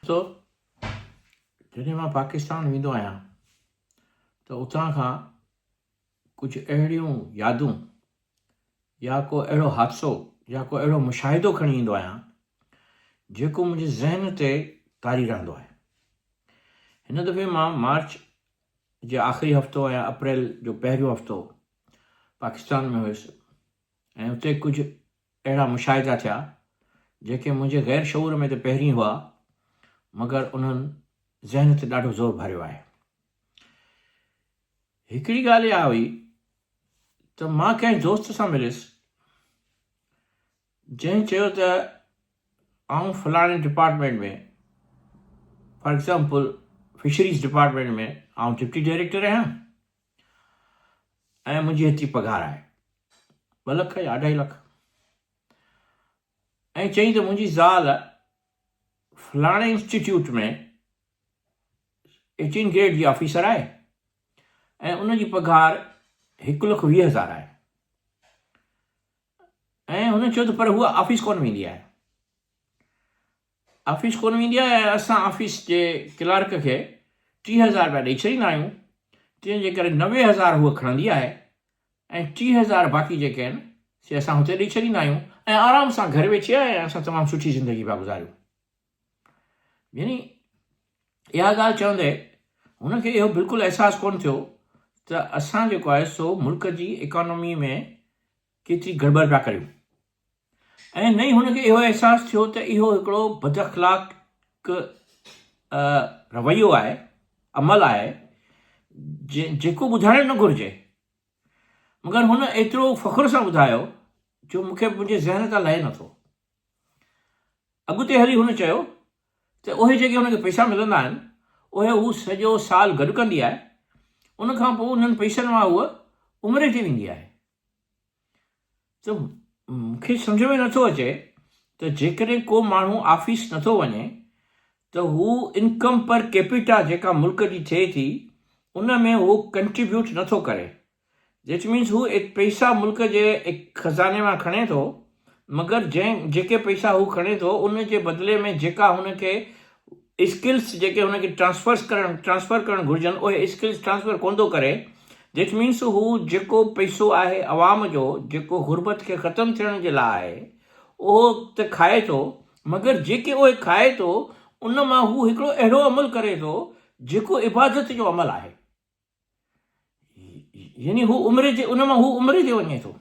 दोस्तो, जॾहिं मां पाकिस्तान वेंदो आहियां त उतां खां कुझु अहिड़ियूं यादूं या को अहिड़ो हादिसो या को अहिड़ो मुशाहिदो खणी ईंदो आहियां जेको मुंहिंजे ज़हन ते तारी रहंदो आहे। हिन दफ़े मां मार्च जे आख़िरी हफ़्तो या अप्रैल जो पहिरियों हफ़्तो पाकिस्तान में हुयुसि ऐं उते कुझु अहिड़ा मुशाहिदा थिया जेके मुंहिंजे ग़ैर शऊर में त पहिरीं हुआ, मगर उन्हनि ज़हन ते ॾाढो ज़ोर भरियो आहे। हिकिड़ी ॻाल्हि इहा हुई त मां कंहिं दोस्त सां मिलियुसि जंहिं चयो त आउं फलाणे डिपार्टमेंट में, फॉर एग्ज़ाम्पल फिशरीज़ डिपार्टमेंट में आउं डिप्टी डायरेक्टर आहियां ऐं मुंहिंजी हेतिरी पघार आहे 2 लख या 2.5 लख, ऐं चई त मुंहिंजी ज़ाल फलाणे इंस्टीट्यूट में 18 ग्रेड जी ऑफिसर आहे ऐं उनजी पघार 1,20,000 आहे। ऐं हुन चयो त पर हूअ ऑफिस कोन वेंदी आहे, ऐं असां ऑफिस जे क्लार्क खे 30,000 रुपया ॾेई छॾींदा आहियूं, तंहिंजे करे 90,000 हूअ खणंदी आहे ऐं 30,000 बाक़ी जेके आहिनि से असां हुते ॾेई छॾींदा आहियूं ऐं आराम सां घर वेठे आहे ऐं असां तमामु सुठी ज़िंदगी पिया गुज़ारियूं। यानी इहा ॻाल्हि चवंदे हुनखे इहो बिल्कुलु अहसासु कोन थियो त असां जेको आहे सो मुल्क जी इकोनॉमी में केतिरी गड़बड़ पिया करियूं, ऐं न ई हुनखे इहो अहसासु थियो त इहो हिकिड़ो बदअख़लाक़ रवैयो आहे, अमल आहे जेको ॿुधाइणु न घुरिजे, मगर हुन एतिरो फ़ख़्र सां ॿुधायो जो मूंखे मुंहिंजे ज़हन तां लहे नथो। अॻिते हली हुन चयो त उहे जेके हुनखे पैसा मिलंदा आहिनि उहे हू सॼो साल गॾु कंदी आहे, उनखां पोइ उन्हनि पैसनि मां उहा उमिरि ते वेंदी आहे। त मूंखे सम्झ में नथो अचे त जेकॾहिं को माण्हू ऑफिस नथो वञे त हू इनकम पर कैपिटा जेका मुल्क जी थिए थी उन में हू कंट्रीब्यूट नथो करे। दैट मीन्स हू पैसा मुल्क जे ख़ज़ाने मां खणे थो, मगर जेके पैसा हू खणे थो उन जे बदिले में जेका हुनखे स्किल्स जेके हुनखे ट्रांसफ़र करणु घुरिजनि उहे स्किल्स ट्रांसफ़र कोन थो करे। दैट मीन्स हू जेको पैसो आहे अवाम जो, जेको गुरबत खे ख़तमु थियण जे लाइ आहे, उहो त खाए थो, मगर जेके उहे खाए थो उन मां हू हिकिड़ो अहिड़ो अमल करे थो जेको इबादत जो अमल आहे। यानी हू उन मां हू उमिरि ते वञे थो।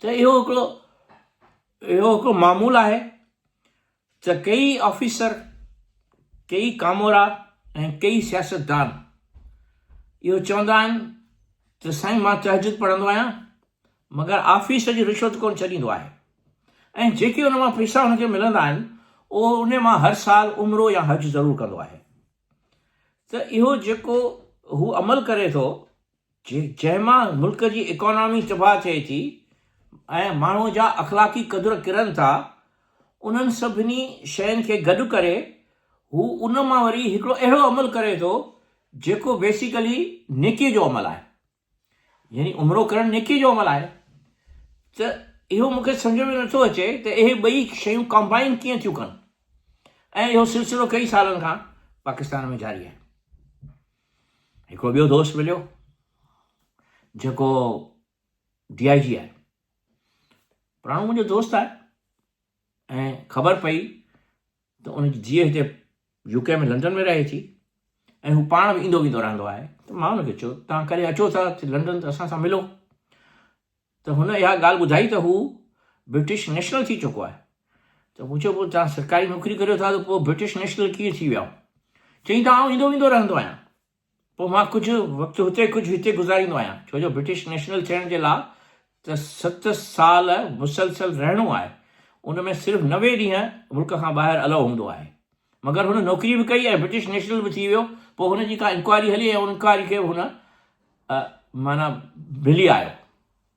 त इहो हिकिड़ो मामूल आहे त कई ऑफिसर, कई कामोरा ऐं कई सियासतदान इहो चवंदा आहिनि त साईं मां तहजुद पढ़ंदो आहियां मगर ऑफिस जी रिश्वत कोन छॾींदो आहे, ऐं जेके उन मां पैसा हुनखे मिलंदा आहिनि उहो उन मां हर साल उमिरो या हज ज़रूरु कंदो आहे। त इहो जेको हू अमल करे थो जंहिंमां मुल्क जी इकोनॉमी तबाह थिए थी ऐं माण्हूअ जा अख़लाक़ी क़दुर किरनि था, उन्हनि सभिनी शयुनि खे गॾु करे हू उन मां वरी हिकिड़ो अहिड़ो अमल करे थो जेको बेसिकली नेकीअ जो अमल आहे। यानी उमिरो करणु नेकीअ जो अमल आहे। त इहो मूंखे सम्झ में नथो अचे त इहे ॿई शयूं कंबाइन कीअं थियूं कनि, ऐं इहो सिलसिलो कई सालनि खां पाकिस्तान में जारी आहे। हिकिड़ो ॿियो दोस्त मिलियो जेको DIG आहे, पुराणो मुंहिंजो दोस्त आहे, ऐं ख़बर पई त उनजी धीअ हिते UK में लंडन में रहे थी ऐं हू पाण बि ईंदो वेंदो रहंदो आहे। त मां हुनखे चयो तव्हां कॾहिं अचो था लंडन त असां सां मिलो। त हुन इहा ॻाल्हि ॿुधाई त हू ब्रिटिश नेशनल थी चुको आहे। त मूं चयो पोइ तव्हां सरकारी नौकिरी करियो था त पोइ ब्रिटिश नेशनल कीअं थी विया? चई त आउं ईंदो वेंदो रहंदो आहियां, पोइ मां कुझु वक़्तु हुते कुझु हिते गुज़ारींदो आहियां, छो जो ब्रिटिश नेशनल थियण जे लाइ त 7 साल मुसलसल रहणो आहे, उन में सिर्फ़ु 90 ॾींहं मुल्क खां ॿाहिरि अलाउ हूंदो आहे। मगर हुन नौकिरी बि कई ऐं ब्रिटिश नेशनल बि थी वियो। पोइ हुनजी का इंक्वायरी हली ऐं उन इंक्वायरी खे हुन माना मिली आयो,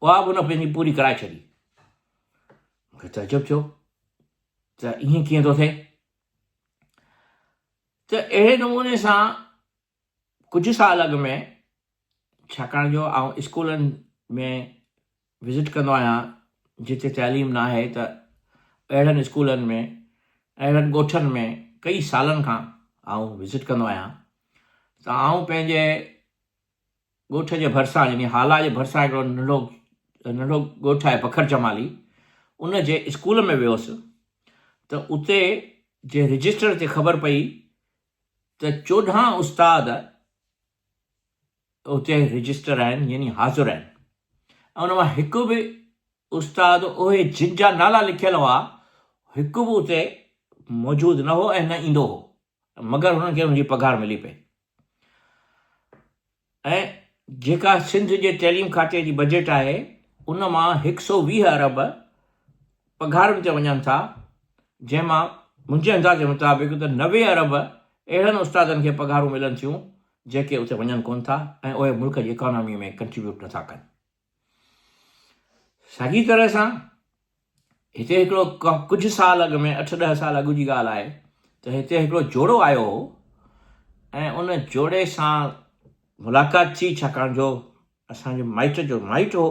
उहा बि हुन पंहिंजी पूरी कराए छॾी। मूंखे तइजुब थियो त ईअं कीअं थो थिए। त अहिड़े नमूने सां कुझु साल अॻु में, छाकाणि जो आउं स्कूलनि में विज़िट कंदो आहियां जिते तइलीम न आहे, त अहिड़नि स्कूलनि में, अहिड़नि ॻोठनि में कई सालनि खां आउं विज़िट कंदो आहियां त आउं पंहिंजे ॻोठ जे भरिसां यानी हाला जे भरिसां हिकिड़ो नंढो ॻोठ आहे पखर जमाली, उन जे स्कूल में वियोसि त उते जे रजिस्टर ते ख़बर पई त 14 उस्ताद उते रजिस्टर आहिनि यानी हाज़ुर आहिनि, ऐं उन मां हिकु बि उस्ताद उहे जिन जा नाला लिखियल हुआ हिकु बि उते मौजूदु न हो ऐं न ईंदो हो, मगर हुननि खे हुनजी पघार मिली पई। ऐं जेका सिंध जे तइलीम खाते जी बजट आहे उन मां 120 अरब पघारुनि ते वञनि था, जंहिंमां मुंहिंजे अंदाज़े मुताबिक़ त 90 अरब अहिड़नि उस्तादनि खे पघारूं मिलनि थियूं जेके उते वञनि कोन था ऐं उहे मुल्क जी इकोनॉमी में कंट्रीब्यूट नथा कनि। साॻी तरह सां हिते हिकिड़ो कुझु साल अॻु में 8-10 साल अॻु जी ॻाल्हि आहे त हिते हिकिड़ो जोड़ो आयो हो ऐं उन जोड़े सां मुलाक़ात थी, छाकाणि जो असांजे माइट जो माइट हो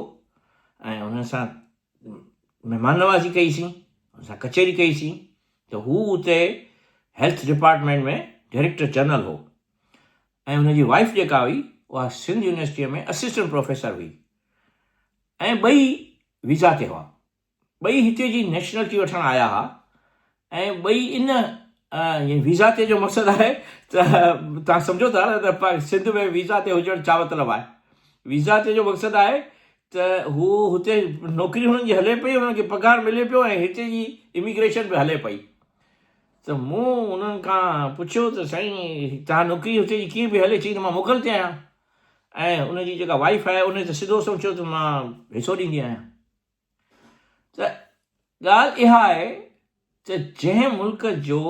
ऐं हुन सां महिमान नवाज़ी कईसीं, हुन सां कचहरी कईसीं त हू उते हेल्थ डिपार्टमेंट में डायरेक्टर जनरल हो ऐं हुनजी वाइफ जेका हुई उहा सिंध यूनिवर्सिटीअ में असिस्टेंट प्रोफेसर हुई ऐं ॿई वीज़ा ते हुआ, ॿई हिते जी नेशनलिटी वठणु आया हुआ ऐं ॿई इन वीज़ा ते जो मक़सदु आहे त तव्हां सम्झो था त सिंध में वीज़ा ते हुजणु छा मतिलबु आहे। वीज़ा ते जो मक़सदु आहे त हू हुते नौकिरी हुननि जी हले पई, हुननि खे पघार मिले पियो ऐं हिते जी इमिग्रेशन बि हले पई। त मूं उन्हनि खां पुछियो त साईं तव्हां नौकिरी हुते जी कीअं बि हले, चई त मां मोकल ते आहियां ऐं उनजी जेका वाइफ आहे उन त सिधो सोचियो त मां हिसो ॾींदी आहियां। त ॻाल्हि इहा आहे त जंहिं मुल्क जो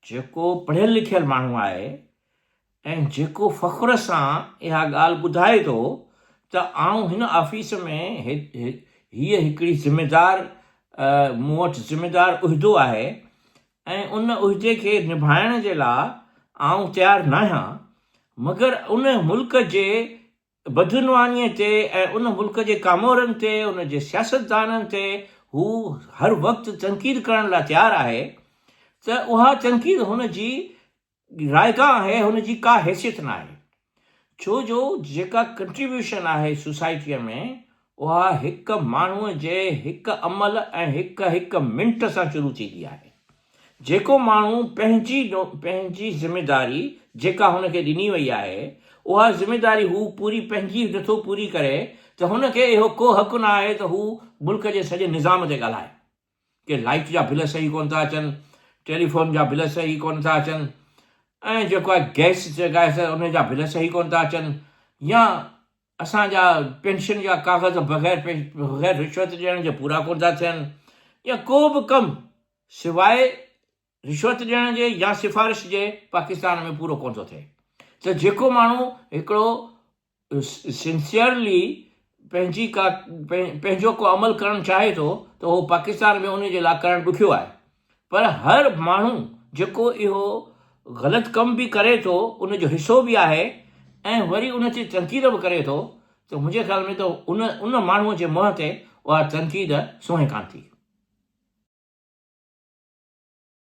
जेको पढ़ियल लिखियल माण्हू आहे ऐं जेको फ़ख्र सां इहा ॻाल्हि ॿुधाए थो त आउं हिन ऑफिस में हीअ हिकिड़ी ज़िमेदार मूं वटि ज़िमेदार उहिदो आहे ऐं उन उहिदे खे निभाइण जे लाइ आउं तयारु न आहियां, मगर उन मुल्क जे बदनवानीअ ते ऐं उन मुल्क जे कामोरनि ते, उन जे सियासतदाननि ते हू हर वक़्तु तनक़ीद करण लाइ तयारु आहे त उहा तनक़ीद हुन जी रायगा आहे, हुन जी का हैसियत न आहे। छो जो जेका कंट्रीब्यूशन आहे सोसाइटीअ में उहा हिकु माण्हूअ जे हिकु अमल ऐं हिकु मिंट सां शुरू थींदी आहे। जेको माण्हू पंहिंजी ज़िमेदारी जेका हुनखे ॾिनी वई आहे उहा ज़िमेदारी हू पूरी पंहिंजी नथो पूरी करे त हुनखे इहो को हक़ु न आहे त हू मुल्क जे सॼे निज़ाम ते ॻाल्हाए कि लाइट जा बिल सही कोन था अचनि, टेलीफोन जा बिल सही कोन था अचनि ऐं जेको आहे गैस जेका उन जा बिल सही कोन था अचनि, या असांजा पेंशन जा कागज़ बग़ैर रिश्वत ॾियण जे पूरा कोन था थियनि, या को बि कमु सवाइ रिश्वत ॾियण जे या सिफ़ारिश जे पाकिस्तान में पूरो कोन थो थिए। त जेको माण्हू हिकिड़ो सिंसियरली पंहिंजो को अमल करणु चाहे थो त उहो पाकिस्तान में उन जे लाइ करणु ॾुखियो आहे, पर हर माण्हू जेको इहो ग़लति कमु बि करे थो उनजो हिसो बि आहे ऐं वरी उन ते तनक़ीद बि करे थो, त मुंहिंजे ख़्याल में त उन माण्हूअ जे मुंहं ते उहा तनक़ीद सुहिणे कान थी।